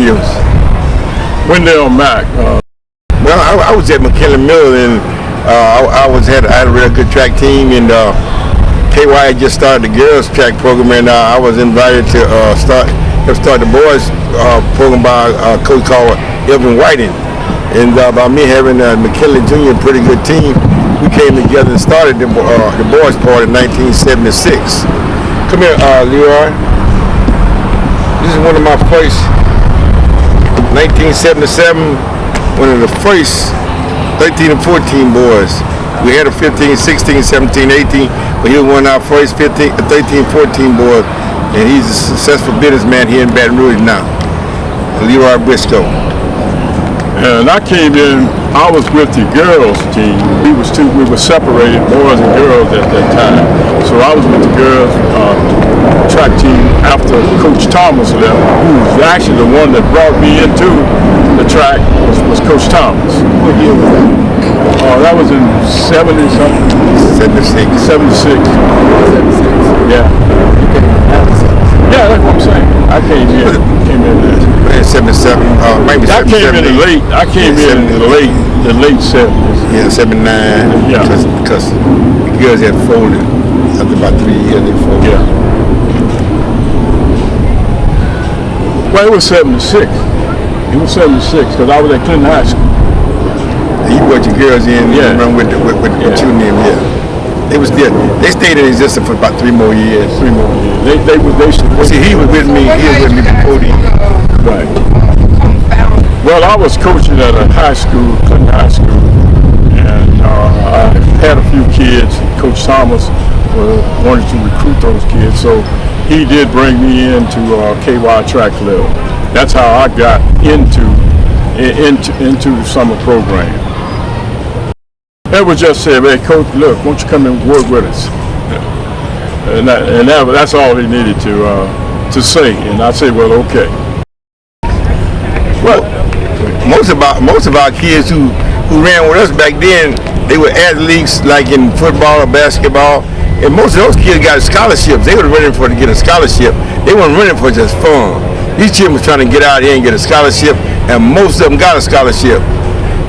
Williams. Wendell Mack. Well, I was at McKinley Middle, and I had a real good track team, and KY had just started the girls track program, and I was invited to start the boys program by a coach called Elvin Whiting, and by me having McKinley Junior pretty good team, we came together and started the boys part in 1976. Come here, Leroy. This is one of my first 1977. One of the first 13 and 14 boys. We had a 15, 16, 17, 18, but he was one of our first 13, 14 boys, and he's a successful businessman here in Baton Rouge now. Leroy Briscoe. And I came in, I was with the girls team. We were separated, boys and girls at that time. So I was with the girls track team after Coach Thomas left, who was actually the one that brought me into the track was Coach Thomas. What year was that? That was in 70-something. 76. 76. 76. Yeah. Yeah, that's what I'm saying. I came in there. 77, maybe 77. I came in the late 70s. Yeah, 79. Yeah. Because the girls had folded. After about 3 years, they folded. Yeah. Well, it was 76. It was 76 because I was at Clinton High School. And you brought your girls in and run with you and them, yeah. They stayed in existence for about 3 more years. 3 more years. See, he was with me before the. Right. Well, I was coaching at a high school, Clinton High School, and I had a few kids. Coach Thomas wanted to recruit those kids, so he did bring me into KY track level. That's how I got into the summer program. It was just said, "Hey, Coach, look, why don't you come and work with us?" And that's all he needed to say. And I said, "Well, okay." Well, most of our kids who ran with us back then, they were athletes like in football or basketball, and most of those kids got scholarships. They were running to get a scholarship. They weren't running for just fun. These children was trying to get out here and get a scholarship, and most of them got a scholarship.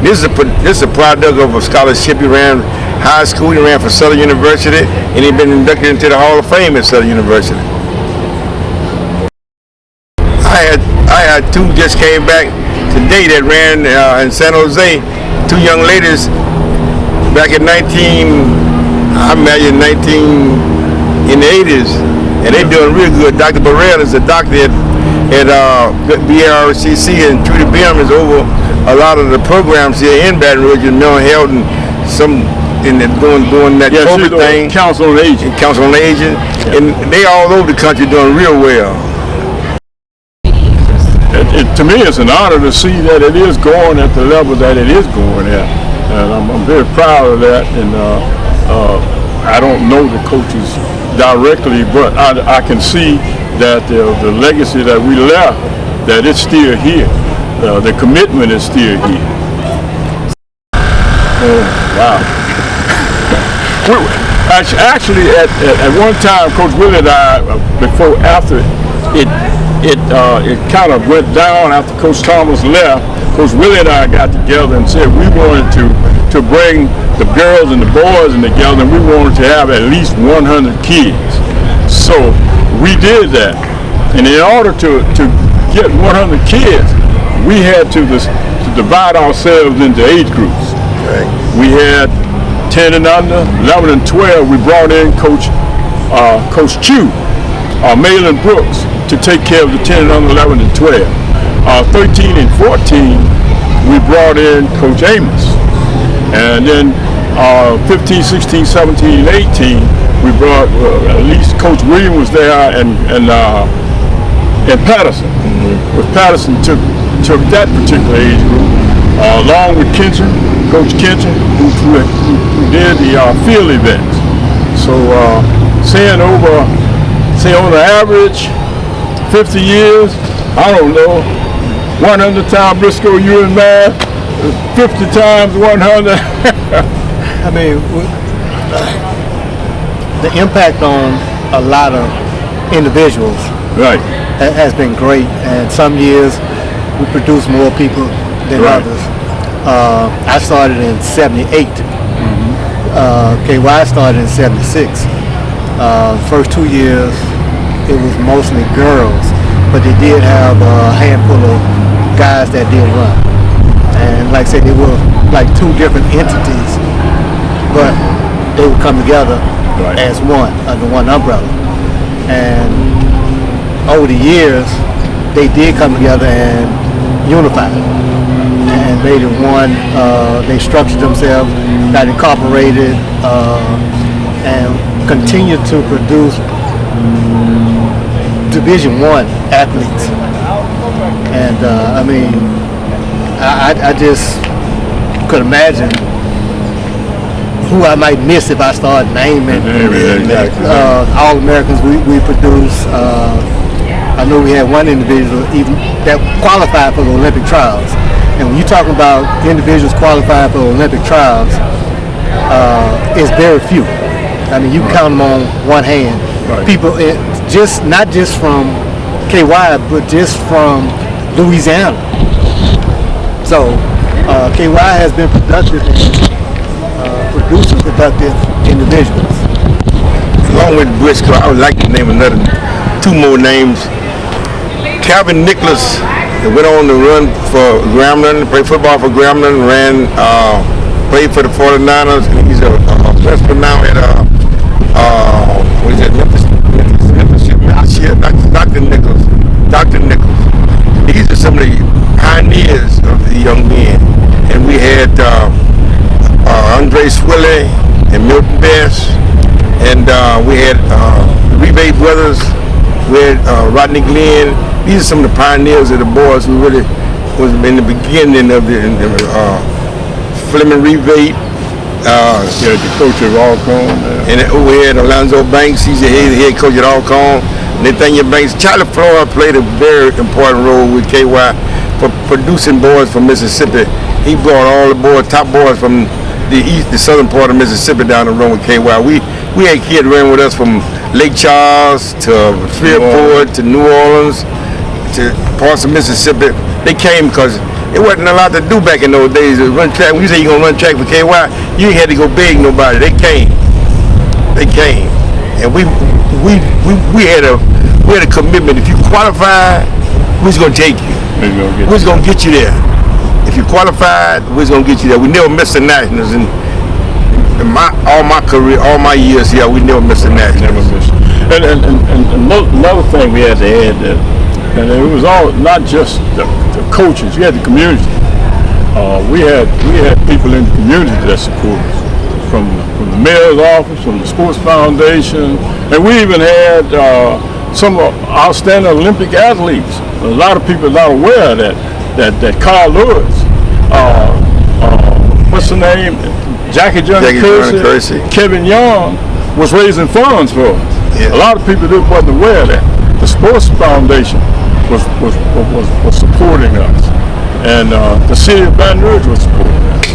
This is a product of a scholarship. He ran high school, he ran for Southern University, and he's been inducted into the Hall of Fame at Southern University. I had two just came back today that ran in San Jose. Two young ladies back in 19 in the 80s, and they're doing real good. Dr. Burrell is a doctor at BRCC, and Trudy Bim is over a lot of the programs here in Baton Rouge in mental health and some doing that COVID thing. Council on Aging. Council on Aging, yeah. And they all over the country doing real well. To me, it's an honor to see that it is going at the level that it is going at, and I'm very proud of that. And I don't know the coaches directly, but I can see that the legacy that we left, that it's still here. The commitment is still here. Oh, wow. Actually, at one time, Coach Willie and I, after it kind of went down after Coach Thomas left, Coach Willie and I got together and said we wanted to bring the girls and the boys in together, and we wanted to have at least 100 kids. So we did that. And in order to get 100 kids, we had to divide ourselves into age groups. Right. We had 10 and under, 11 and 12. We brought in Coach Chew, Malin Brooks, to take care of the 10 and under, 11 and 12. 13 and 14, we brought in Coach Amos. And then 15, 16, 17, and 18, we brought at least Coach William was there and Patterson. Mm-hmm. But Patterson took that particular age group, along with Coach Kinchen, who did the field events. So saying on the average, 50 years, I don't know, 100 times Briscoe, you in math, 50 times 100. I mean, the impact on a lot of individuals right. has been great. And some years we produce more people than others. I started in '78. KY started in '76. First 2 years, it was mostly girls, but they did have a handful of guys that did run. And like I said, they were like two different entities, but they would come together as one, under one umbrella. And over the years, they did come together and unify and made it one. They structured themselves, got incorporated, and continued to produce Division I athletes. And I mean, I just could imagine who I might miss if I start naming all Americans we produce. I know we had one individual even that qualified for the Olympic trials. And when you're talking about individuals qualified for the Olympic trials, it's very few. I mean, you can count them on one hand. People, not just from KY, but just from Louisiana. So KY has been productive and producing productive individuals. Along with Briscoe, I would like to name two more names. Calvin Nicholas, that went on to run for Grambling, play football for Grambling, played for the 49ers, and he's a principal now at what is it, Memphis, Dr. Nichols. Dr. Nichols. These are some of the pioneers of the young men. And we had Willie and Milton Best, and we had the Rebate brothers, we had Rodney Glenn. These are some of the pioneers of the boys who really was in the beginning of the Fleming Rebate. The coach of Alcorn. And we had Alonzo Banks, he's the head coach at Alcorn. Nathaniel Banks. Charlie Floyd played a very important role with KY for producing boys from Mississippi. He brought all the boys, top boys from the southern part of Mississippi down the road with KY. We had kids running with us from Lake Charles to Freeport to New Orleans to parts of Mississippi. They came because it wasn't a lot to do back in those days. Run track. When you say you're gonna run track for KY, you ain't had to go beg nobody. They came, and we had a commitment. If you qualified, we was gonna take you. We was gonna get you there. If you qualified, we was gonna get you there. We never missed the nationals, and all my career, all my years here, we never missed the nationals. Never missed. And another thing we had to add that, and it was all not just the coaches. You had the community. We had people in the community that supported us, from the mayor's office, from the sports foundation, and we even had some outstanding Olympic athletes. A lot of people are not aware of that. That Carl Lewis, what's the name? Jackie Kersey, Kevin Young was raising funds for us. Yeah. A lot of people wasn't aware of that. The sports foundation was supporting us, and the city of Baton Rouge was supporting us,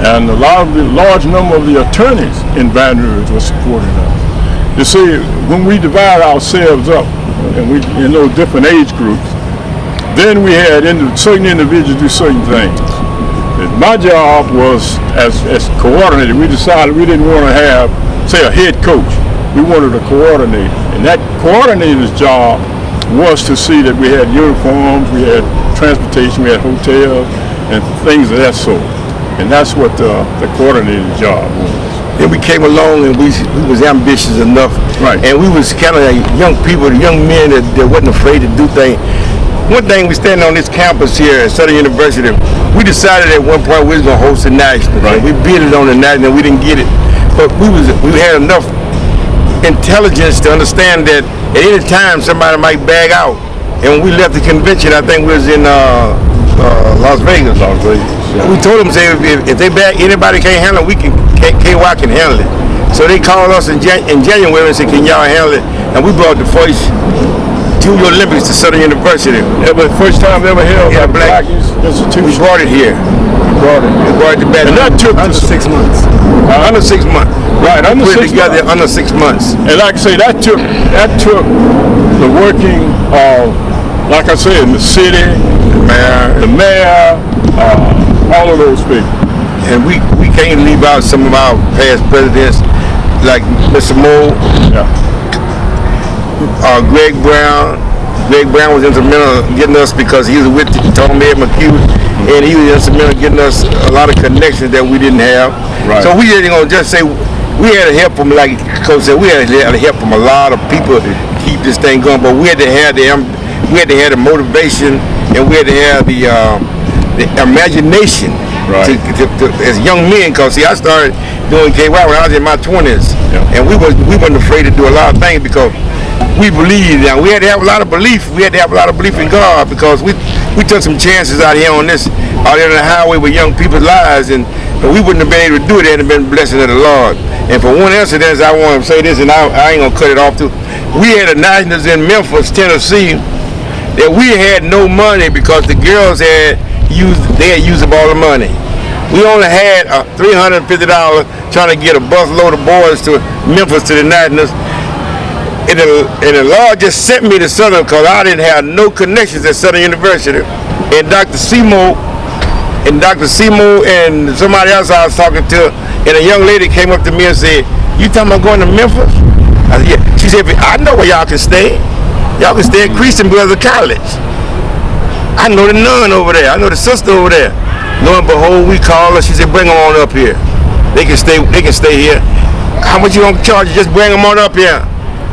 and a large number of the attorneys in Baton Rouge were supporting us. You see, when we divide ourselves up, and we in those different age groups, then we had certain individuals do certain things. And my job was as coordinator. We decided we didn't want to have, say, a head coach. We wanted a coordinator, and that coordinator's job was to see that we had uniforms, we had transportation, we had hotels, and things of that sort. And that's what the coordinator's job was. Then we came along and we was ambitious enough, and we was kind of like young people, young men that wasn't afraid to do things. One thing, we standing on this campus here at Southern University, we decided at one point we was gonna host a national. We bid it on the national, we didn't get it, but we had enough intelligence to understand that at any time somebody might bag out. And when we left the convention, I think we was in Las Vegas. Yeah. We told them, say, if they bag, anybody can't handle it, KY can handle it. So they called us in January and said, can y'all handle it? And we brought the first Junior Olympics to Southern University. That was the first time ever held by Black Institution. We brought it here. We brought it to Baton. And that took under 6 months. Under 6 months. Right, under 6 months. Together under 6 months. And like I say, that took the working of like I said, in the city, the mayor, all of those people. And we can't leave out some of our past presidents, like Mr. Moore, Greg Brown. Greg Brown was instrumental in getting us, because he was with Tom Ed McHugh, and he was instrumental in getting us a lot of connections that we didn't have. Right. So we ain't gonna just say we had to help from, like Coach said, we had to help from a lot of people to keep this thing going. But we had to have the motivation, and we had to have the imagination. Right. To, as young men, because see, I started doing KY when I was in my 20s, and we wasn't afraid to do a lot of things because we believed. Now we had to have a lot of belief. We had to have a lot of belief in God, because we took some chances out here on the highway with young people's lives, and we wouldn't have been able to do it had it been blessing of the Lord. And for one incident, I want to say this, and I ain't gonna cut it off too. We had a nationals in Memphis, Tennessee, that we had no money because the girls had used up all the money. We only had $350 trying to get a busload of boys to Memphis to the Nationals. And the Lord just sent me to Southern because I didn't have no connections at Southern University. And Dr. Seymour and somebody else I was talking to, and a young lady came up to me and said, "You talking about going to Memphis?" I said, "Yeah." She said, "I know where y'all can stay. Y'all can stay at Christian Brothers College. I know the nun over there. I know the sister over there." Lo and behold, we called her. She said, "Bring them on up here. They can stay here. How much you gonna charge? Just bring them on up here."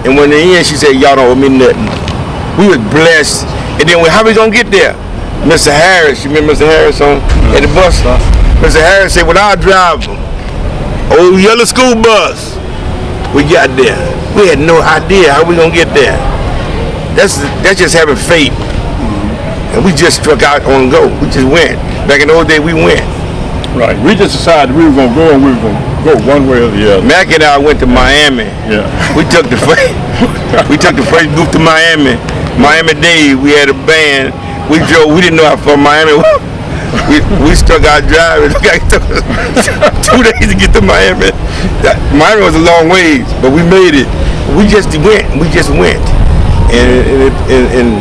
And when in the end, she said, "Y'all don't owe me nothing." We was blessed. And then how we gonna get there? Mr. Harris, you remember Mr. Harris at the bus stop? Mr. Harris said, "Well, I'll drive them. Old yellow school bus." We got there. We had no idea how we gonna get there. That's just having faith. And we just struck out on go. We just went. Back in the old days, we went. Right. We just decided we were going to go, and we were going to go one way or the other. Mac and I went to Miami. Yeah. We took the first group to Miami. Miami-Dade. We had a band. We drove. We didn't know how far Miami was. We struck out driving. It took us 2 days to get to Miami. Miami was a long ways, but we made it. We just went. And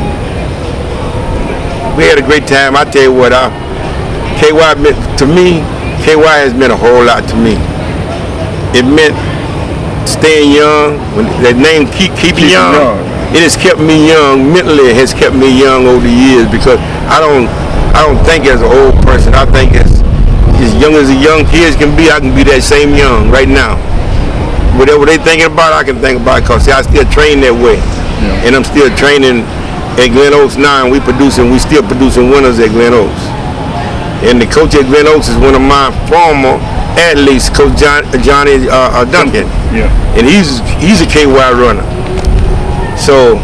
we had a great time. I tell you what, KY meant to me. KY has meant a whole lot to me. It meant staying young. When that name keep you young. It has kept me young. Mentally, it has kept me young over the years, because I don't think as an old person. I think as young as the young kids can be, I can be that same young right now. Whatever they thinking about, I can think about it, because I still train that way. Yeah. And I'm still training at Glen Oaks now, and we still producing winners at Glen Oaks. And the coach at Glen Oaks is one of my former athletes, Coach Johnny Duncan. Yeah. And he's a KY runner. So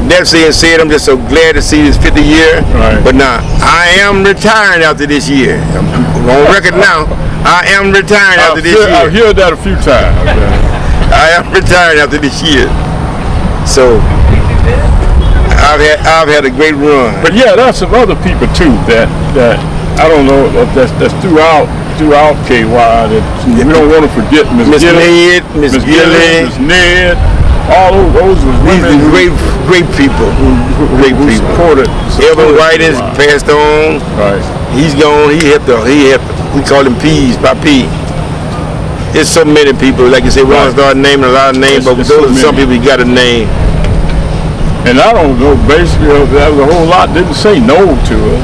that being said, I'm just so glad to see this 50th year. Right. But now I am retiring after this year. I'm on record now. I am retiring after this year. I've heard that a few times. I am retiring after this year. So I've had a great run. But yeah, there's some other people too that I don't know that's throughout KY that we don't want to forget. Miss Ned, Miss Gilly, Miss Ned, all those women. These great people. Great who people. Supported Evan White is passed on. Right. He's gone. He helped. We call him P's by P. There's so many people. Like you say, we don't start naming a lot of names, but those are some people you got to name. And I don't know, basically, there was a whole lot didn't say no to us.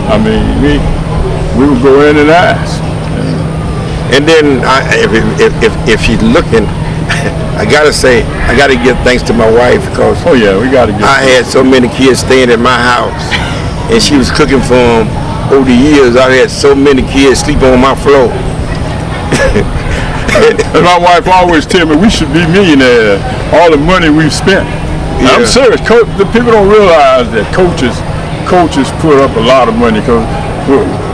I mean, we would go in and ask. And then if she's looking, I gotta give thanks to my wife, because we gotta give. I had so many kids staying at my house, and she was cooking for them. Over the years, I had so many kids sleeping on my floor. And my wife always tell me we should be millionaires. All the money we've spent. Yeah. I'm serious. The people don't realize that coaches put up a lot of money, because,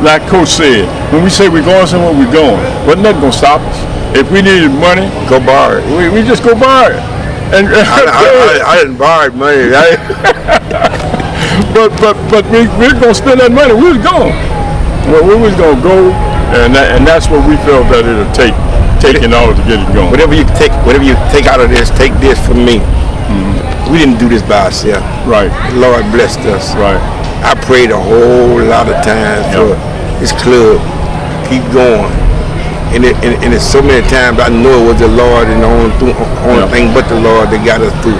like Coach said, when we say we're going somewhere, we're going. But nothing gonna stop us. If we needed money, go borrow it. We just go borrow it. And I didn't borrow money. But we're gonna spend that money. We was going. Well, we was gonna go, and that's what we felt that it'll take in order to get it going. Whatever you take out of this, take this from me. Mm-hmm. we didn't do this by ourselves. Right. The Lord blessed us. Right. I prayed a whole lot of times for this club. Keep going. And it's so many times I know it was the Lord and the only thing but the Lord that got us through.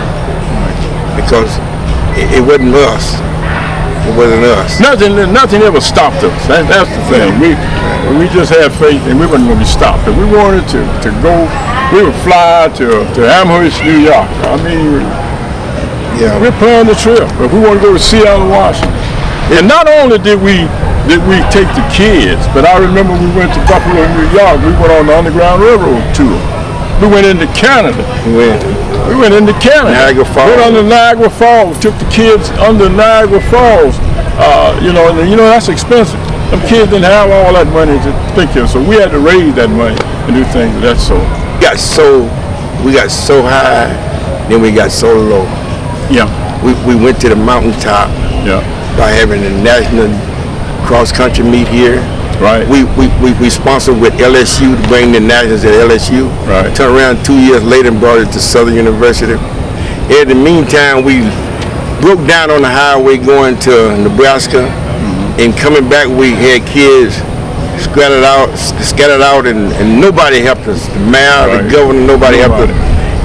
Because it wasn't us. It wasn't us. Nothing ever stopped us. That's the thing. We just had faith and we wasn't going to be stopped. If we wanted to go, we would fly to Amherst, New York. I mean, we're planning the trip. If we want to go to Seattle, Washington. And not only did we take the kids, but I remember we went to Buffalo, New York. We went on the Underground Railroad tour. We went into Canada. We went into Canada. Niagara Falls. Went under Niagara Falls. Took the kids under Niagara Falls. That's expensive. Them kids didn't have all that money to think of, so we had to raise that money and do things of that sort. We got so high, then we got so low. Yeah. We went to the mountaintop. Yeah. By having a national cross-country meet here. Right. We sponsored with LSU to bring the nationals at LSU. Right. Turned around 2 years later and brought it to Southern University. In the meantime, we broke down on the highway going to Nebraska. And coming back, we had kids scattered out and nobody helped us. The mayor, the governor, nobody helped us.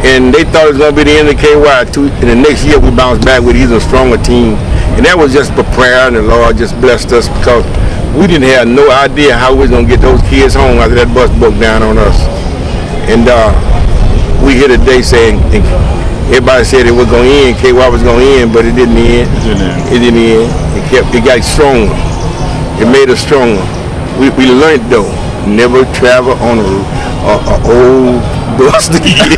And they thought it was going to be the end of KY. And the next year we bounced back with even a stronger team. And that was just for prayer, and the Lord just blessed us because we didn't have no idea how we was going to get those kids home after that bus broke down on us. And we here today saying, everybody said it was going to end, KY was going to end, but it didn't end. It didn't end. It got stronger. It made us stronger. We learned though, never travel on a old bus again.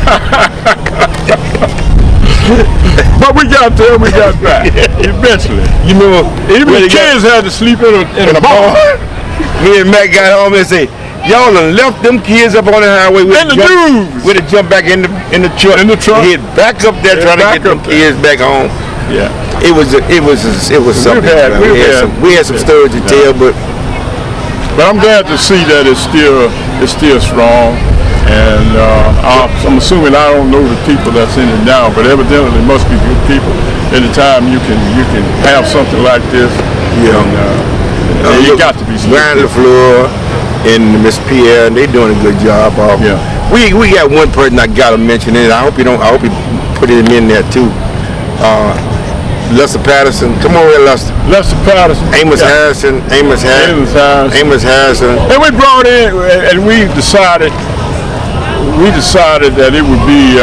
But we got there, we got back. Eventually. You know, even the kids had to sleep in a barn. Me and Matt got home and said, y'all done left them kids up on the highway. We'd have jumped back in the truck. Head back up there trying to get them kids back home. Yeah. It was something. We had some stories to tell, but I'm glad to see that it's still strong. And I'm assuming I don't know the people that's in it now, but evidently there must be good people. Anytime you can have something like this, you got to be. Brian LaFleur and Miss Pierre, they doing a good job. We got one person I gotta mention it. I hope you put him in there too. Lester Patterson. Come on here, Lester. Lester Patterson. Amos Harrison. And we brought in, and we decided that it would be,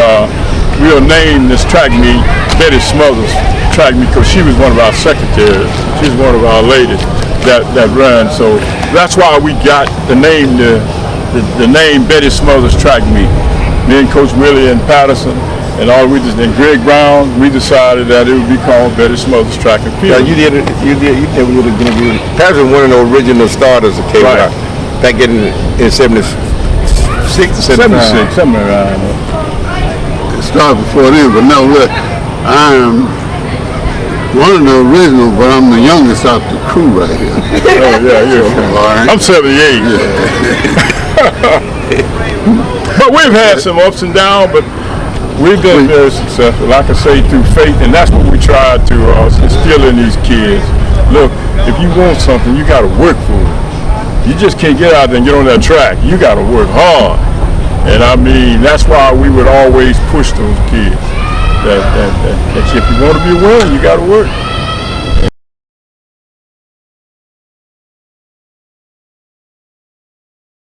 we'll name this track meet Betty Smothers track meet because she was one of our secretaries. She's one of our ladies that ran. So that's why we got the name Betty Smothers track meet. Me and Coach Willie and Patterson and Greg Brown, we decided that it would be called Betty Smothers Track and Field. Yeah, you did. Patterson was one of the original starters of KY back in 76, 76, somewhere around there. It started before then, but no, look, I am one of the originals, but I'm the youngest out the crew right here. Oh, yeah. I'm 78. But we've had some ups and downs, but we've been very successful, like I say, through faith, and that's what we try to instill in these kids. Look, if you want something, you got to work for it. You just can't get out there and get on that track. You got to work hard. And I mean, that's why we would always push those kids. That if you want to be a winner, you got to work.